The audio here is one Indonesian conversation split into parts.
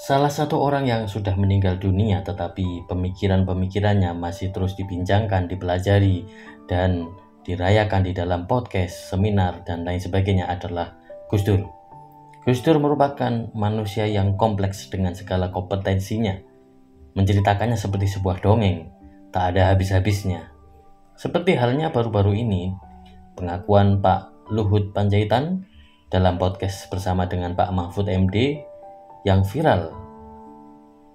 Salah satu orang yang sudah meninggal dunia tetapi pemikiran-pemikirannya masih terus dibincangkan, dipelajari, dan dirayakan di dalam podcast, seminar, dan lain sebagainya adalah Gus Dur. Gus Dur merupakan manusia yang kompleks dengan segala kompetensinya. Menceritakannya seperti sebuah dongeng, tak ada habis-habisnya. Seperti halnya baru-baru ini, pengakuan Pak Luhut Panjaitan dalam podcast bersama dengan Pak Mahfud MD yang viral.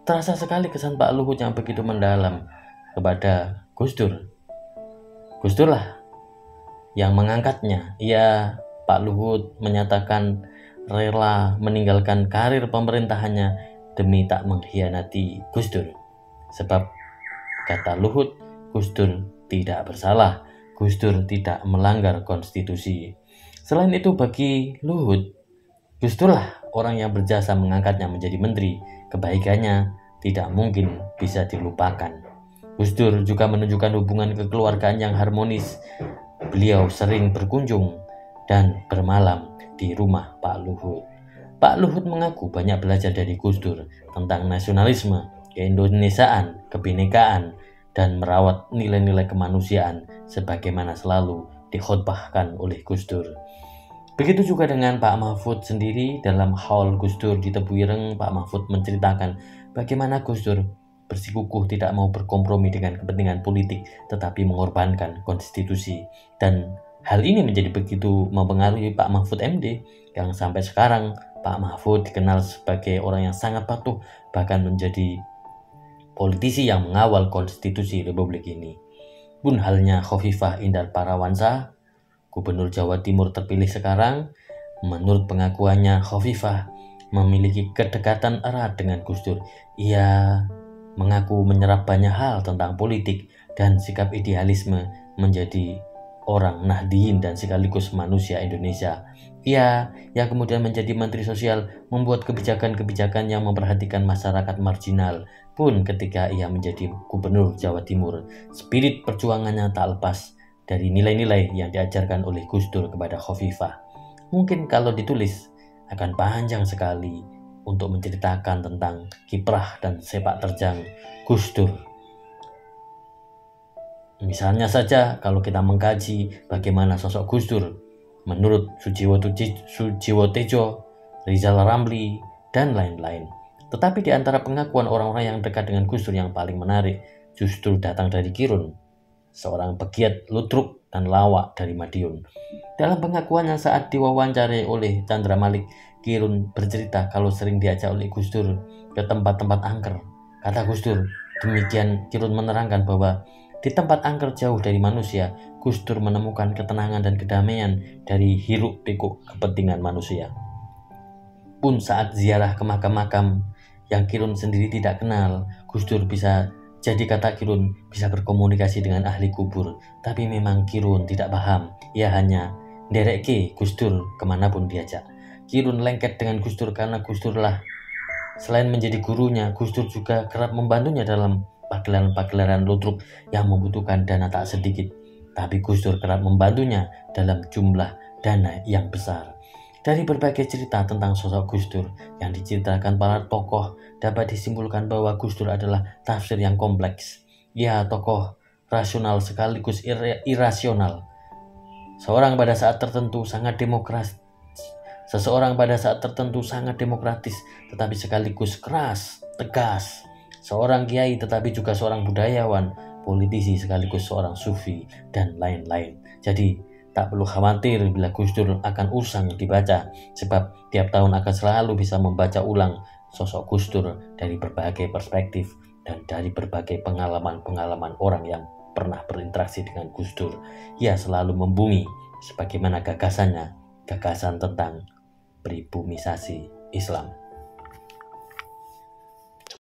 Terasa sekali kesan Pak Luhut yang begitu mendalam kepada Gus Dur. Gus Dur lah yang mengangkatnya. Pak Luhut menyatakan rela meninggalkan karir pemerintahannya demi tak mengkhianati Gus Dur. Sebab kata Luhut, Gus Dur tidak bersalah, Gus Dur tidak melanggar konstitusi. Selain itu bagi Luhut, Gus Dur lah orang yang berjasa mengangkatnya menjadi menteri. Kebaikannya tidak mungkin bisa dilupakan. Gus Dur juga menunjukkan hubungan kekeluargaan yang harmonis. Beliau sering berkunjung dan bermalam di rumah Pak Luhut. Pak Luhut mengaku banyak belajar dari Gus Dur tentang nasionalisme, keindonesiaan, kebinekaan, dan merawat nilai-nilai kemanusiaan sebagaimana selalu dikhotbahkan oleh Gus Dur. Begitu juga dengan Pak Mahfud sendiri. Dalam haul Gus Dur di Tebuireng, Pak Mahfud menceritakan bagaimana Gus Dur bersikukuh tidak mau berkompromi dengan kepentingan politik tetapi mengorbankan konstitusi. Dan hal ini menjadi begitu mempengaruhi Pak Mahfud MD yang sampai sekarang Pak Mahfud dikenal sebagai orang yang sangat patuh, bahkan menjadi politisi yang mengawal konstitusi Republik ini. Pun halnya Khofifah Indar Parawansa, Gubernur Jawa Timur terpilih sekarang. Menurut pengakuannya, Khofifah memiliki kedekatan erat dengan Gus Dur. Ia mengaku menyerap banyak hal tentang politik dan sikap idealisme menjadi orang Nahdien dan sekaligus manusia Indonesia. Ia yang kemudian menjadi Menteri Sosial membuat kebijakan-kebijakan yang memperhatikan masyarakat marginal. Pun ketika ia menjadi Gubernur Jawa Timur, spirit perjuangannya tak lepas dari nilai-nilai yang diajarkan oleh Gus Dur kepada Khofifah. Mungkin kalau ditulis akan panjang sekali untuk menceritakan tentang kiprah dan sepak terjang Gus Dur. Misalnya saja kalau kita mengkaji bagaimana sosok Gus Dur menurut Sujiwo Tejo, Rizal Ramli, dan lain-lain. Tetapi di antara pengakuan orang-orang yang dekat dengan Gus Dur yang paling menarik justru datang dari Kirun, seorang pegiat ludruk dan lawak dari Madiun. Dalam pengakuannya saat diwawancarai oleh Chandra Malik, Kirun bercerita kalau sering diajak oleh Gus Dur ke tempat-tempat angker. Kata Gus Dur, demikian Kirun menerangkan bahwa di tempat angker jauh dari manusia, Gus Dur menemukan ketenangan dan kedamaian dari hiruk pikuk kepentingan manusia. Pun saat ziarah ke makam-makam yang Kirun sendiri tidak kenal, Gus Dur bisa jadi kata Kirun bisa berkomunikasi dengan ahli kubur. Tapi memang Kirun tidak paham. Ia hanya ndereke Gus Dur kemanapun diajak. Kirun lengket dengan Gus Dur karena Gus Dur lah. Selain menjadi gurunya, Gus Dur juga kerap membantunya dalam pagelaran-pagelaran ludruk yang membutuhkan dana tak sedikit. Tapi Gus Dur kerap membantunya dalam jumlah dana yang besar. Dari berbagai cerita tentang sosok Gus Dur yang diceritakan para tokoh, dapat disimpulkan bahwa Gus Dur adalah tafsir yang kompleks. Ia tokoh rasional sekaligus irasional. Seseorang pada saat tertentu sangat demokratis, tetapi sekaligus keras, tegas. Seorang kiai tetapi juga seorang budayawan, politisi sekaligus seorang sufi, dan lain-lain. Jadi tak perlu khawatir bila Gus Dur akan usang dibaca, sebab tiap tahun akan selalu bisa membaca ulang sosok Gus Dur dari berbagai perspektif dan dari berbagai pengalaman-pengalaman orang yang pernah berinteraksi dengan Gus Dur. Ia selalu membumi sebagaimana gagasan tentang pribumisasi Islam.